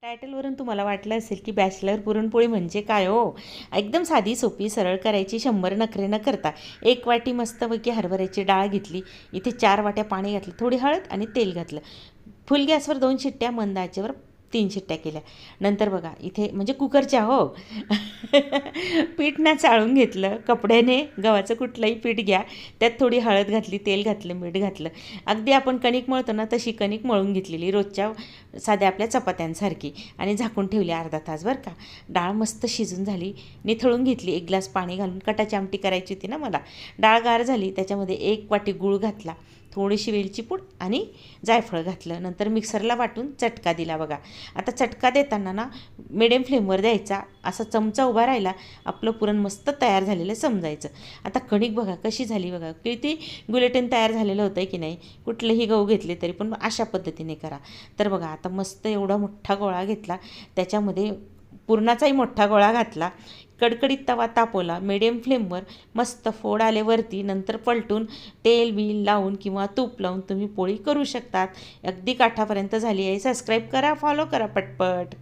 टायटलवरून तुम्हाला वाटलं असेल की बॅचलर पुरणपोळी म्हणजे काय हो. एकदम साधी सोपी सरळ करायची, 100 नखरे न करता. 1 वाटी मस्तपैकी हरभऱ्याची डाळ घेतली, इथे 4 वाट्या पाणी घातलं, थोडी हळद आणि तेल घातलं, फुल गॅसवर 2 शिट्ट्या, मंद आचेवर 3 शिट्ट्या केल्या. नंतर बघा इथे म्हणजे कुकरच्या हो. पीठ ना चाळून घेतलं, कपड्याने गव्हाचं कुठलंही पीठ घ्या, त्यात थोडी हळद घातली, तेल घातलं, मीठ घातलं, अगदी आपण कणिक मळतो ना तशी कणिक मळून घेतलेली, रोजच्या साध्या आपल्या चपात्यांसारखी, आणि झाकून ठेवली अर्धा तास. बरं का. डाळ मस्त शिजून झाली, निथळून घेतली, 1 ग्लास पाणी घालून. कटाची आमटी करायची होती ना मला. डाळ गार झाली, त्याच्यामध्ये 1 वाटी गूळ घातला, थोडीशी वेलची पूड आणि जायफळ घातलं. नंतर मिक्सरला वाटून चटका दिला. बघा आता चटका देताना ना मिडियम फ्लेमवर द्यायचा, असा चमचा उभा राहिला आपलं पुरण मस्त तयार झालेलं समजायचं. आता कणिक बघा कशी झाली, बघा किती गुलेटेन तयार झालेलं होतं आहे की नाही. कुठलेही गहू घेतले तरी पण अशा पद्धतीने करा. तर बघा आता मस्त एवढा मोठा गोळा घेतला, त्याच्यामध्ये पुरणाचाही मोठा गोळा घातला, कडकडीत तवा तापवला, मिडियम फ्लेमवर मस्त फोड आले वरती. नंतर पलटून तेल बिल लावून किंवा तूप लावून तुम्ही पोळी करू शकतात. अगदी काठापर्यंत झाली आहे. सबस्क्राईब करा, फॉलो करा पटपट.